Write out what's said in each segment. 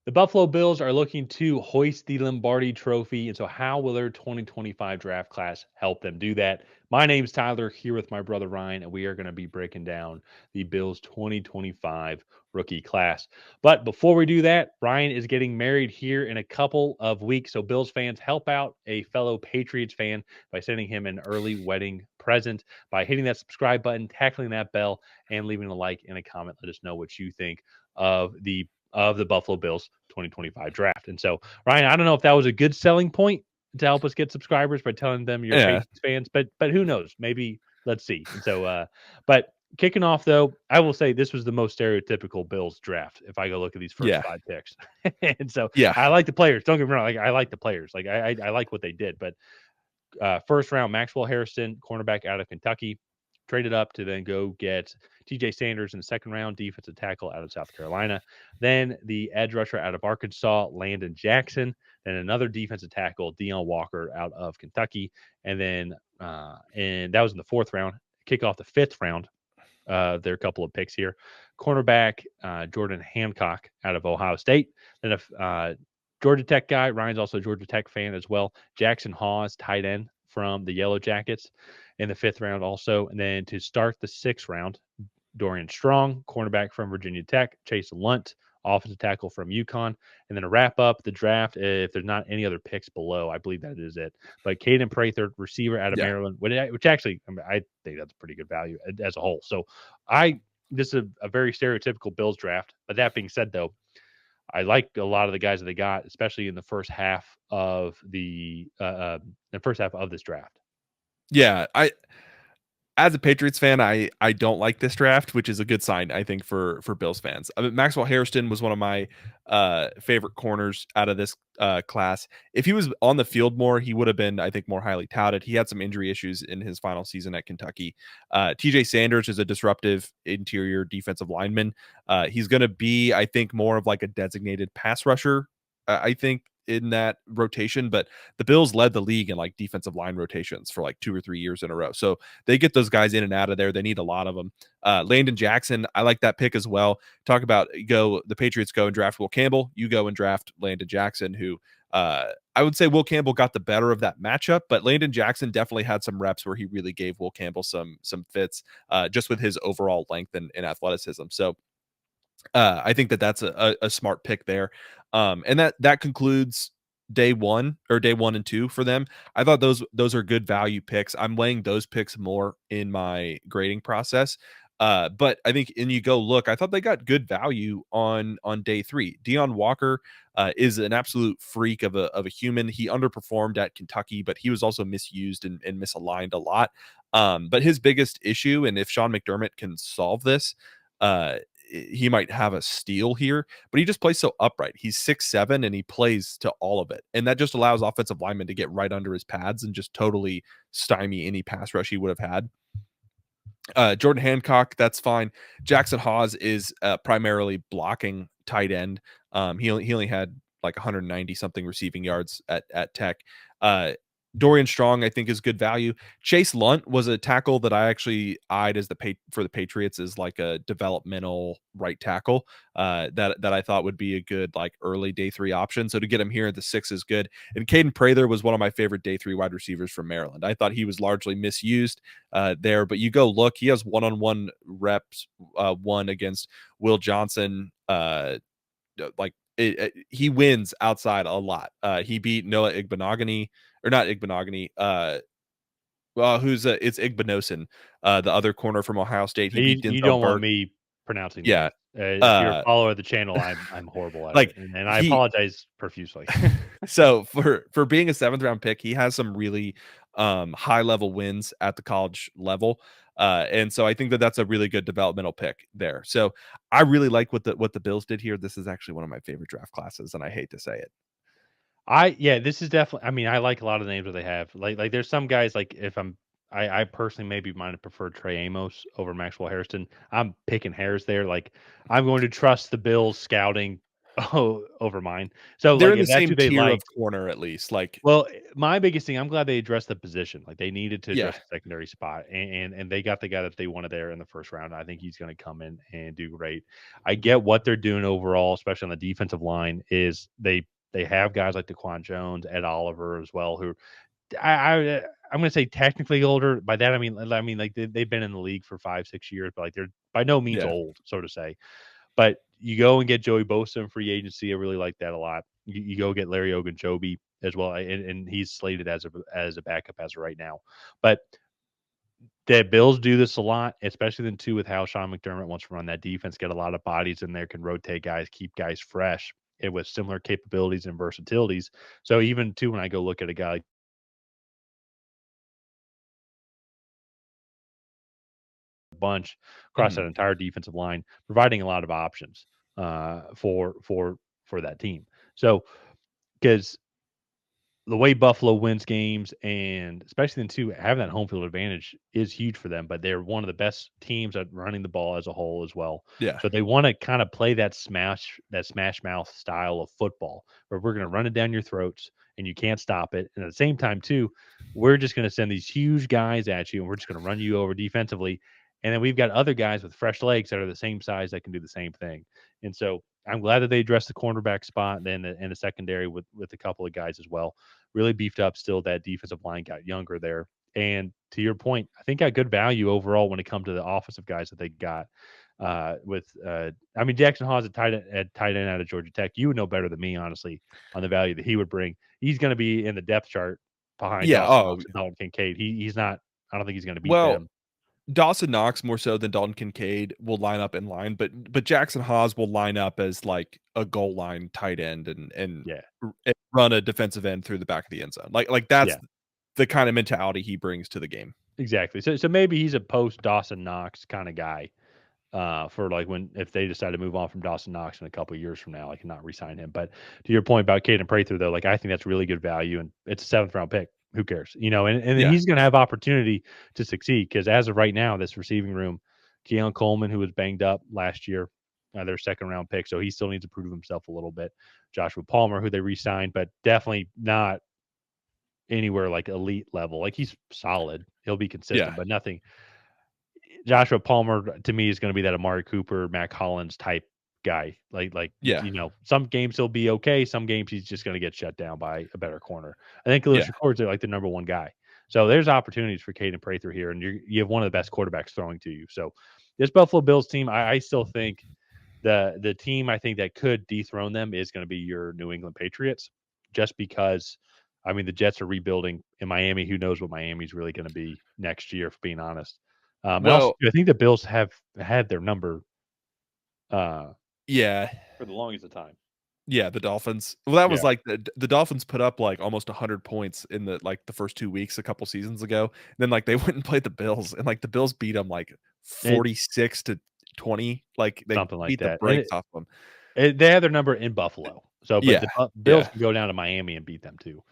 The Buffalo Bills are looking to hoist the Lombardi Trophy, and so how will their 2025 draft class help them do that? My name's Tyler, here with my brother Ryan, and we are going to be breaking down the Bills' 2025 rookie class. But before we do that, Ryan is getting married here in a couple of weeks. So, Bills fans, help out a fellow Patriots fan by sending him an early wedding present by hitting that subscribe button, tackling that bell, and leaving a like and a comment. Let us know what you think of the Buffalo Bills 2025 draft. And so, Ryan, I don't know if that was a good selling point to help us get subscribers by telling them you're Yeah, Patriots fans, but who knows? Maybe let's see. And so, but kicking off though, I will say this was the most stereotypical Bills draft. If I go look at these first yeah, five picks, and so yeah, I like the players. Don't get me wrong. Like I like the players. Like I like what they did. But first round, Maxwell Hairston, cornerback out of Kentucky, traded up to then go get TJ Sanders in the second round, defensive tackle out of South Carolina. Then the edge rusher out of Arkansas, Landon Jackson. Then another defensive tackle, Deone Walker out of Kentucky. And then, and that was in the fourth round. Kick off the fifth round. There are a couple of picks here. Cornerback Jordan Hancock out of Ohio State. Then a Georgia Tech guy. Ryan's also a Georgia Tech fan as well. Jackson Hawes, tight end from the Yellow Jackets in the fifth round also. And then to start the sixth round, Dorian Strong, cornerback from Virginia Tech. Chase Lundt, offensive tackle from UConn. And then to wrap up the draft, if there's not any other picks below, I believe that is it. But Kaden Prather, receiver out of yeah, Maryland, which actually, I think that's pretty good value as a whole. So this is a very stereotypical Bills draft. But that being said, though, I like a lot of the guys that they got, especially in the first half of this draft. yeah. As a Patriots fan, I don't like this draft, which is a good sign, I think, for Bills fans. I mean, Maxwell Hairston was one of my favorite corners out of this class. If he was on the field more, he would have been, I think, more highly touted. He had some injury issues in his final season at Kentucky. TJ Sanders is a disruptive interior defensive lineman. He's going to be, I think, more of like a designated pass rusher. I think in that rotation, but the Bills led the league in like defensive line rotations for like 2 or 3 years in a row. So they get those guys in and out of there. They need a lot of them. Landon Jackson, I like that pick as well. Talk about the Patriots go and draft Will Campbell. You go and draft Landon Jackson, who I would say Will Campbell got the better of that matchup, but Landon Jackson definitely had some reps where he really gave Will Campbell some fits just with his overall length and athleticism. So I think that's a smart pick there. And that concludes day one and two for them. I thought those are good value picks. I'm weighing those picks more in my grading process. But I think, and you go look, I thought they got good value on day three. Deone Walker is an absolute freak of a human. He underperformed at Kentucky, but he was also misused and misaligned a lot. But his biggest issue, and if Sean McDermott can solve this, he might have a steal here, but he just plays so upright. He's 6'7" and he plays to all of it. And that just allows offensive linemen to get right under his pads and just totally stymie any pass rush he would have had. Jordan Hancock, that's fine. Jackson Hawes is primarily blocking tight end. He only had like 190 something receiving yards at Tech. Dorian Strong, I think, is good value. Chase Lundt was a tackle that I actually eyed as for the Patriots as like a developmental right tackle that I thought would be a good like early day three option. So to get him here at the six is good. And Kaden Prather was one of my favorite day three wide receivers from Maryland. I thought he was largely misused there, but you go look, he has one-on-one reps, one against Will Johnson, he wins outside a lot. He beat Noah Igbenogany, or not Igbenogany. It's Igbenosin, the other corner from Ohio State. He beat You Denzel don't want Burke. me pronouncing Yeah. names. If you're a Uh, follower of the channel, I'm horrible at it, like and I he apologize profusely. so for being a seventh round pick, he has some really high level wins at the college level. And so I think that's a really good developmental pick there. So I really like what the Bills did here. This is actually one of my favorite draft classes, and I hate to say it. Yeah, this is definitely. I mean, I like a lot of the names that they have. Like there's some guys like if I personally maybe might have preferred Trey Amos over Maxwell Hairston. I'm picking hairs there. Like I'm going to trust the Bills scouting Oh, over mine. So, They're like, in the if that's same who they tier of liked, corner at least. Like, well, my biggest thing, I'm glad they addressed the position. Like, they needed to yeah. address the secondary spot, and they got the guy that they wanted there in the first round. I think he's gonna come in and do great. I get what they're doing overall, especially on the defensive line, is they have guys like Daquan Jones, Ed Oliver as well, who I'm gonna say technically older. By that, I mean, like, they've been in the league for 5, 6 years, but, like, they're by no means Yeah. old, so to say. But you go and get Joey Bosa in free agency. I really like that a lot. You go get Larry Ogunjobi as well, and he's slated as a backup as of right now. But the Bills do this a lot, especially then too with how Sean McDermott wants to run that defense, get a lot of bodies in there, can rotate guys, keep guys fresh, and with similar capabilities and versatilities. So even too, when I go look at a guy like Bunch across that Mhm. entire defensive line, providing a lot of options for that team. So because the way Buffalo wins games, and especially then too, having that home field advantage is huge for them. But they're one of the best teams at running the ball as a whole as well. Yeah. So they want to kind of play that smash mouth style of football, where we're going to run it down your throats and you can't stop it. And at the same time, too, we're just going to send these huge guys at you, and we're just going to run you over defensively. And then we've got other guys with fresh legs that are the same size that can do the same thing. And so I'm glad that they addressed the cornerback spot, and then the secondary with a couple of guys as well, really beefed up still. That defensive line got younger there. And to your point, I think got good value overall when it comes to the offensive guys that they got. Jackson Hawes at tight end out of Georgia Tech. You would know better than me, honestly, on the value that he would bring. He's going to be in the depth chart behind Yeah. Dawson Oh, Knox and Dalton Kincaid. He's not. I don't think he's going to beat well, them. Dawson Knox more so than Dalton Kincaid will line up in line, but Jackson Hawes will line up as like a goal line tight end Yeah, and run a defensive end through the back of the end zone. Like that's yeah, the kind of mentality he brings to the game. exactly. So maybe he's a post Dawson Knox kind of guy. For like when if they decide to move on from Dawson Knox in a couple of years from now, I cannot re-sign him. But to your point about Kaden Prather, though, like I think that's really good value, and it's a seventh round pick. Who cares, And Yeah. he's going to have opportunity to succeed because as of right now, this receiving room, Keon Coleman, who was banged up last year, their second round pick, so he still needs to prove himself a little bit. Joshua Palmer, who they re-signed, but definitely not anywhere like elite level. Like he's solid, he'll be Yeah. consistent, but nothing. Joshua Palmer to me is going to be that Amari Cooper, Mac Hollins type guy. Yeah. Some games he'll be okay. Some games he's just going to get shut down by a better corner. I think Lewis Yeah. records are like the number one guy. So there's opportunities for Caden Prather here, and you have one of the best quarterbacks throwing to you. So this Buffalo Bills team, I still think the team I think that could dethrone them is going to be your New England Patriots, just because. The Jets are rebuilding in Miami. Who knows what Miami's really going to be next year, for being honest. And also, Well, I think the Bills have had their number uh, yeah. for the longest of time. Yeah, the Dolphins. Well, that was Yeah, like the Dolphins put up like almost 100 points in the first 2 weeks a couple seasons ago. Then like they went and played the Bills and like the Bills beat them like it, 46-20. Like they something like beat the that. And brakes off them. they had their number in Buffalo. So, but Yeah. the Bills Yeah. can go down to Miami and beat them too,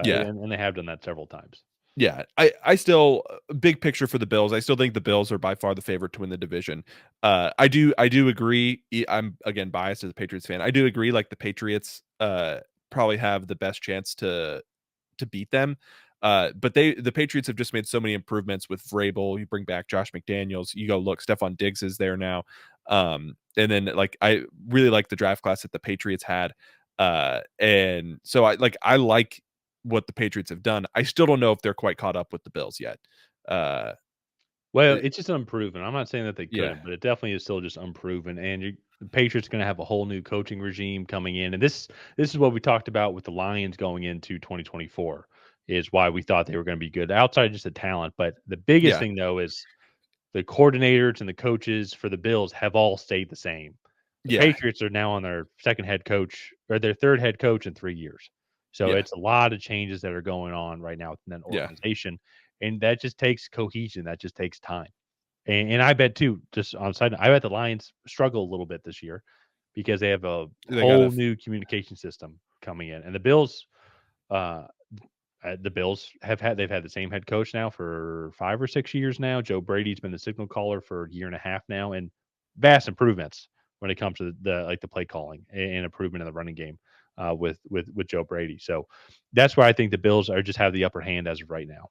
Yeah. and they have done that several times. Yeah, I still big picture for the Bills. I still think the Bills are by far the favorite to win the division. I do agree. I'm again biased as a Patriots fan. I do agree. Like the Patriots, probably have the best chance to beat them. But the Patriots have just made so many improvements with Vrabel. You bring back Josh McDaniels. You go look, Stephon Diggs is there now. And then like I really like the draft class that the Patriots had. And so I like what the Patriots have done. I still don't know if they're quite caught up with the Bills yet. Uh, Well, it- it's just unproven. I'm not saying that they yeah, couldn't, but it definitely is still just unproven. And the Patriots going to have a whole new coaching regime coming in, and this is what we talked about with the Lions going into 2024. Is why we thought they were going to be good outside just the talent. But the biggest yeah, thing though is the coordinators and the coaches for the Bills have all stayed the same. The yeah, Patriots are now on their second head coach or their third head coach in 3 years. So yeah, it's a lot of changes that are going on right now within that yeah. organization. And that just takes cohesion. That just takes time. And I bet too, just on side, I bet the Lions struggle a little bit this year because they have a They got whole to, new communication system coming in. And uh, the Bills they've had the same head coach now for 5 or 6 years now. Joe Brady's been the signal caller for a year and a half now, and vast improvements when it comes to the play calling and improvement in the running game with Joe Brady. So that's where I think the Bills are just have the upper hand as of right now.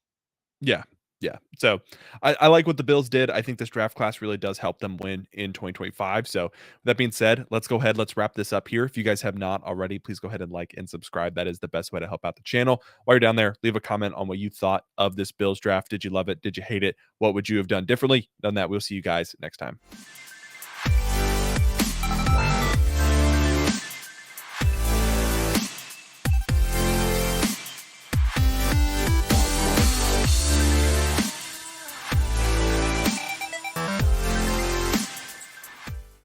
Yeah. Yeah. So I like what the Bills did. I think this draft class really does help them win in 2025. So with that being said, let's go ahead. Let's wrap this up here. If you guys have not already, please go ahead and like and subscribe. That is the best way to help out the channel. While you're down there, leave a comment on what you thought of this Bills draft. Did you love it? Did you hate it? What would you have done differently? Done that. We'll see you guys next time.